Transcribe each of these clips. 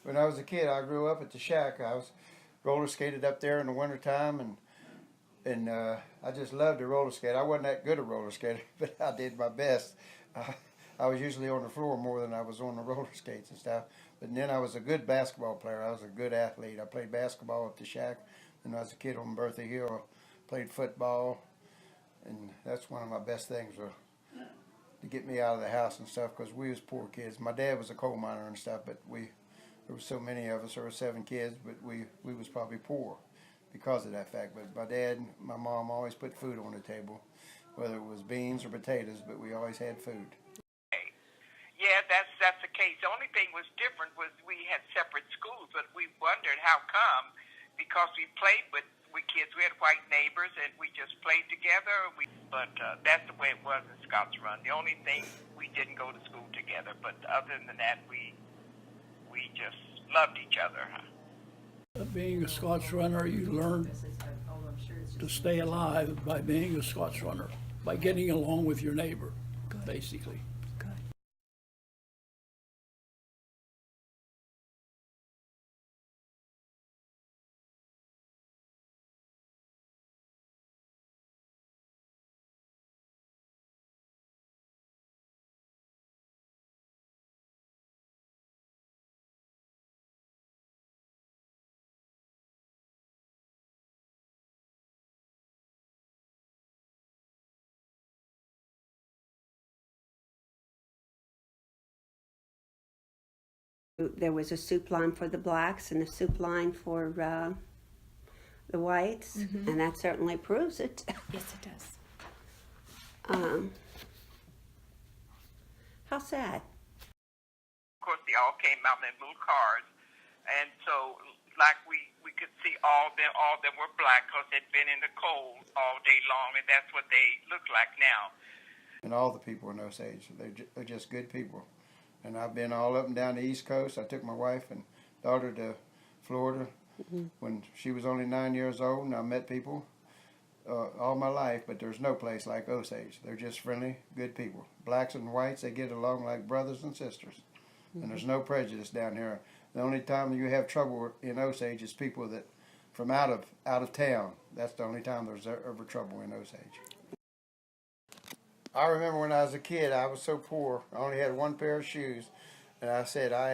when I was a kid, I grew up at the shack. I was roller skated up there in the wintertime, and I just loved to roller skate. I wasn't that good a roller skater, but I did my best. I was usually on the floor more than I was on the roller skates and stuff. But then I was a good basketball player. I was a good athlete. I played basketball at the shack when I was a kid on Bertha Hill. Played football, and that's one of my best things to get me out of the house and stuff, because we was poor kids. My dad was a coal miner and stuff, but there were so many of us. There were 7 kids, but we was probably poor because of that fact. But my dad and my mom always put food on the table, whether it was beans or potatoes, but we always had food. Yeah, that's the case. The only thing was different was we had separate schools, but we wondered how come, because we played with kids. We had white neighbors, and we just played together. But that's the way it was in Scouts Run. The only thing, we didn't go to school together, but other than that, we just loved each other. Being a Scotch runner, you learn to stay alive by being a Scotch runner, by getting along with your neighbor, basically. There was a soup line for the blacks and a soup line for the whites, and that certainly proves it. Yes, it does. How sad. Of course, they all came out in little cars, and so like we could see all of them were black because they'd been in the cold all day long, and that's what they look like now. And all the people in Osage, they're just good people. And I've been all up and down the East Coast. I took my wife and daughter to Florida when she was only 9 years old, and I met people all my life, but there's no place like Osage. They're just friendly, good people. Blacks and whites, they get along like brothers and sisters. And there's no prejudice down here. The only time you have trouble in Osage is people that from out of town. That's the only time there's ever trouble in Osage. I remember when I was a kid, I was so poor. I only had 1 pair of shoes, and I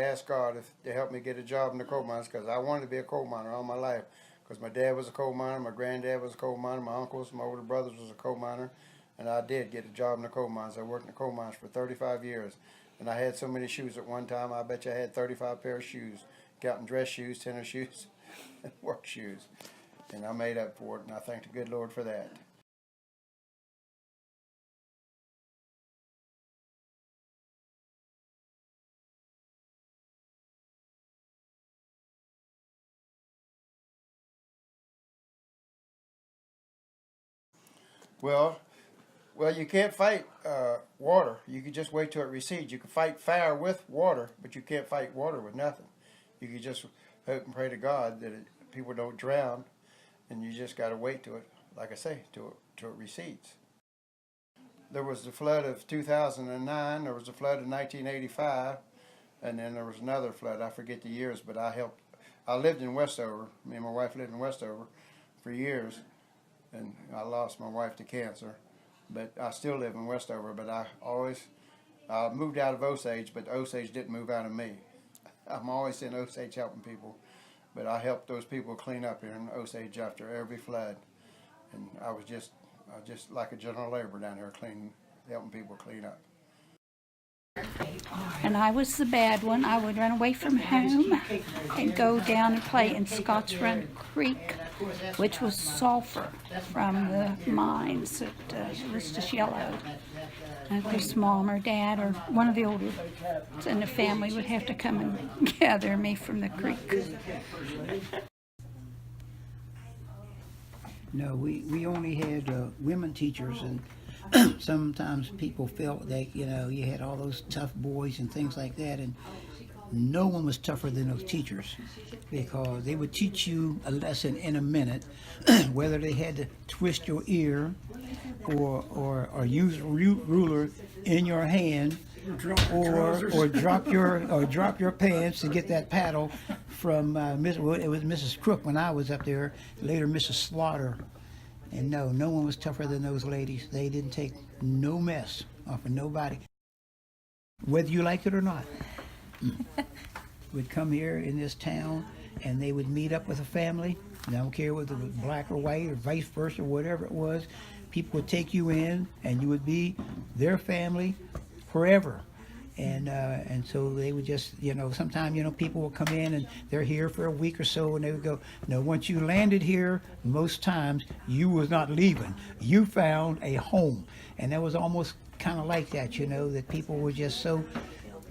asked God to help me get a job in the coal mines, because I wanted to be a coal miner all my life. Because my dad was a coal miner, my granddad was a coal miner, my uncles, my older brothers was a coal miner, and I did get a job in the coal mines. I worked in the coal mines for 35 years, and I had so many shoes at one time. I bet you I had 35 pair of shoes, counting dress shoes, tennis shoes, and work shoes. And I made up for it, and I thank the good Lord for that. Well, you can't fight water. You can just wait till it recedes. You can fight fire with water, but you can't fight water with nothing. You can just hope and pray to God that people don't drown, and you just got to wait till it, like I say, till it recedes. There was the flood of 2009. There was the flood of 1985, and then there was another flood. I forget the years, but I lived in Westover. Me and my wife lived in Westover for years. And I lost my wife to cancer, but I still live in Westover. But I moved out of Osage, but Osage didn't move out of me. I'm always in Osage helping people, but I helped those people clean up here in Osage after every flood, and I was just like a general laborer down here, helping people clean up. And I was the bad one. I would run away from home and go down and play in Scotts Run Creek, which was sulfur from the mines. It was just yellow. And of course, Mom or Dad or one of the older in the family would have to come and gather me from the creek. No, we only had women teachers, and sometimes people felt that, you had all those tough boys and things like that, and no one was tougher than those teachers, because they would teach you a lesson in a minute, whether they had to twist your ear or use a ruler in your hand or drop your pants and get that paddle from well, it was Mrs. Crook when I was up there, later Mrs. Slaughter. And no one was tougher than those ladies. They didn't take no mess off of nobody, whether you like it or not. Would come here in this town and they would meet up with a family. And I don't care whether it was black or white or vice versa, whatever it was. People would take you in and you would be their family forever. And so they would just, sometimes, people will come in and they're here for a week or so and they would go, no, once you landed here, most times you was not leaving. You found a home. And that was almost kind of like that, that people were just so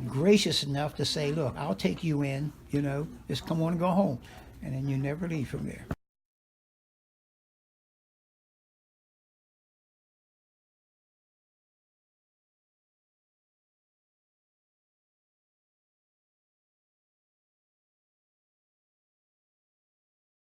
gracious enough to say, look, I'll take you in, just come on and go home. And then you never leave from there.